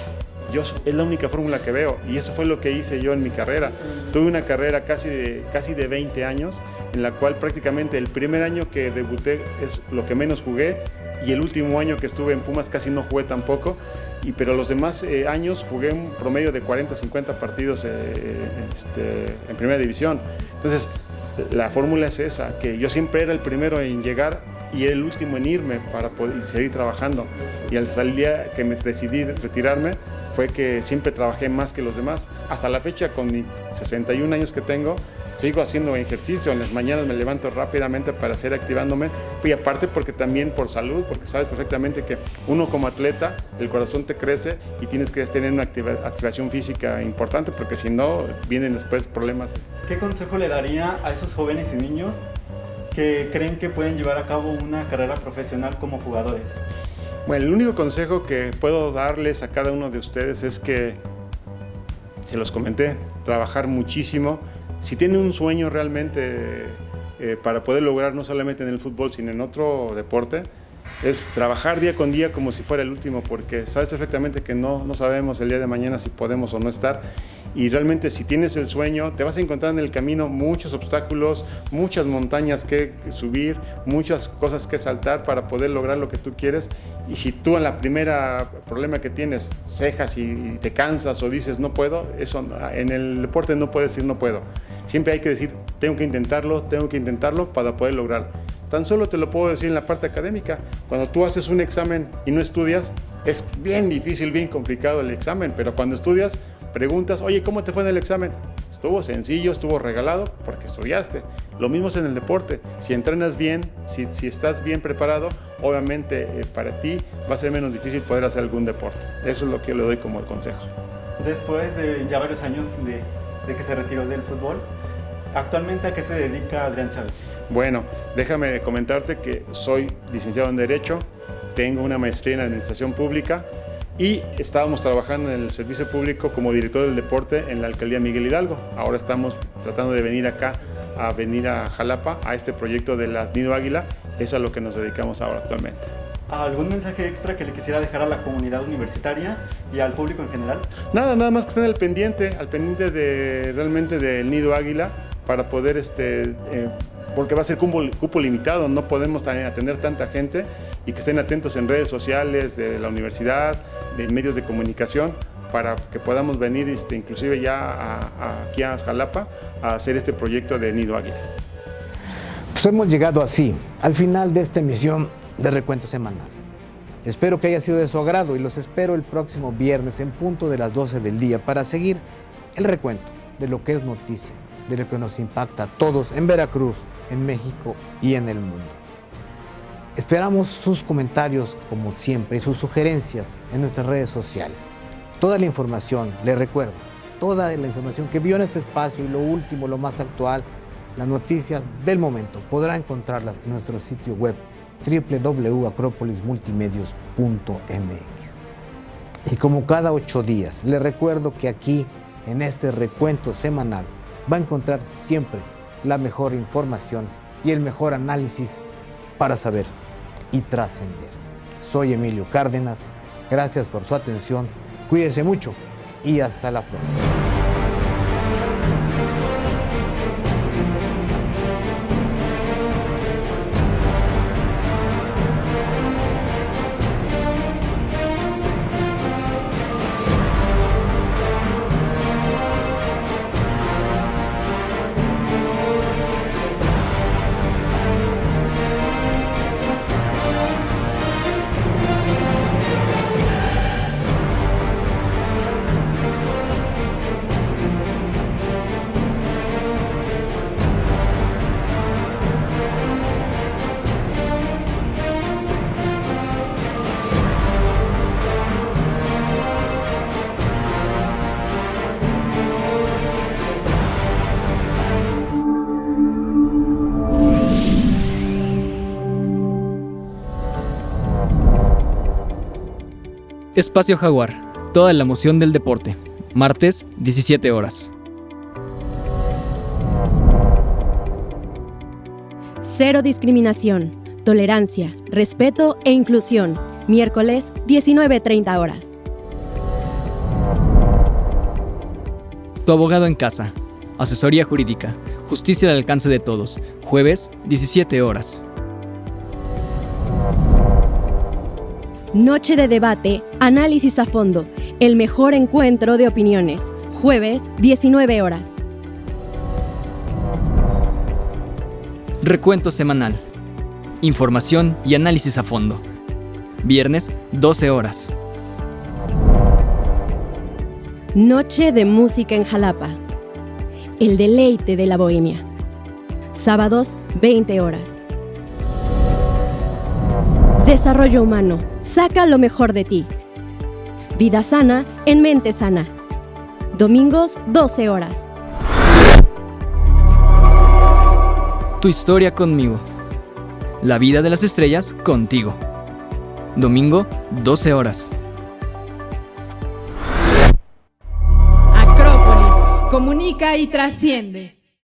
Es la única fórmula que veo y eso fue lo que hice yo en mi carrera. Tuve una carrera casi de 20 años, en la cual prácticamente el primer año que debuté es lo que menos jugué y el último año que estuve en Pumas casi no jugué tampoco, pero los demás años jugué un promedio de 40, 50 partidos en primera división. Entonces, la fórmula es esa, que yo siempre era el primero en llegar y el último en irme para poder seguir trabajando. Y al día que me decidí retirarme, fue que siempre trabajé más que los demás. Hasta la fecha, con mis 61 años que tengo, sigo haciendo ejercicio. En las mañanas me levanto rápidamente para seguir activándome. Y aparte porque también por salud, porque sabes perfectamente que uno como atleta, el corazón te crece y tienes que tener una activación física importante, porque si no, vienen después problemas. ¿Qué consejo le daría a esos jóvenes y niños que creen que pueden llevar a cabo una carrera profesional como jugadores? Bueno, el único consejo que puedo darles a cada uno de ustedes es que, se los comenté, trabajar muchísimo. Si tienen un sueño realmente para poder lograr no solamente en el fútbol, sino en otro deporte, es trabajar día con día como si fuera el último, porque sabes perfectamente que no sabemos el día de mañana si podemos o no estar. Y realmente si tienes el sueño, te vas a encontrar en el camino muchos obstáculos, muchas montañas que subir, muchas cosas que saltar para poder lograr lo que tú quieres. Y si tú en la primera problema que tienes cejas y te cansas o dices no puedo, eso en el deporte no puedes decir no puedo. Siempre hay que decir tengo que intentarlo para poder lograrlo. Tan solo te lo puedo decir en la parte académica. Cuando tú haces un examen y no estudias, es bien difícil, bien complicado el examen, pero cuando estudias, preguntas, oye, ¿cómo te fue en el examen? Estuvo sencillo, estuvo regalado porque estudiaste. Lo mismo es en el deporte. Si entrenas bien, si estás bien preparado, obviamente para ti va a ser menos difícil poder hacer algún deporte. Eso es lo que yo le doy como consejo. Después de ya varios años de que se retiró del fútbol, ¿actualmente a qué se dedica Adrián Chávez? Bueno, déjame comentarte que soy licenciado en Derecho, tengo una maestría en Administración Pública y estábamos trabajando en el servicio público como director del deporte en la alcaldía Miguel Hidalgo. Ahora estamos tratando de venir acá, a Jalapa, a este proyecto de la Nido Águila. Eso es a lo que nos dedicamos ahora actualmente. ¿Algún mensaje extra que le quisiera dejar a la comunidad universitaria y al público en general? Nada más que estén al pendiente de realmente del Nido Águila para poder porque va a ser cupo limitado, no podemos atender tanta gente, y que estén atentos en redes sociales de la universidad, de medios de comunicación, para que podamos venir inclusive ya aquí a Jalapa a hacer este proyecto de Nido Águila. Pues hemos llegado así al final de esta emisión de Recuento Semanal. Espero que haya sido de su agrado y los espero el próximo viernes en punto de las 12 del día para seguir el recuento de lo que es noticia, de lo que nos impacta a todos en Veracruz, en México y en el mundo. Esperamos sus comentarios como siempre y sus sugerencias en nuestras redes sociales. Toda la información, les recuerdo, toda la información que vio en este espacio y lo último, lo más actual, las noticias del momento, podrá encontrarlas en nuestro sitio web www.acropolismultimedios.mx. Y como cada 8 días, les recuerdo que aquí, en este recuento semanal, va a encontrar siempre la mejor información y el mejor análisis para saber y trascender. Soy Emilio Cárdenas, gracias por su atención, cuídese mucho y hasta la próxima. Espacio Jaguar, toda la emoción del deporte. Martes, 17 horas. Cero discriminación, tolerancia, respeto e inclusión. Miércoles, 19:30 horas. Tu abogado en casa. Asesoría jurídica. Justicia al alcance de todos. Jueves, 17 horas. Noche de debate, análisis a fondo. El mejor encuentro de opiniones. Jueves, 19 horas. Recuento semanal. Información y análisis a fondo. Viernes, 12 horas. Noche de música en Jalapa. El deleite de la bohemia. Sábados, 20 horas. Desarrollo humano. Saca lo mejor de ti. Vida sana en mente sana. Domingos, 12 horas. Tu historia conmigo. La vida de las estrellas contigo. Domingo, 12 horas. Acrópolis, comunica y trasciende.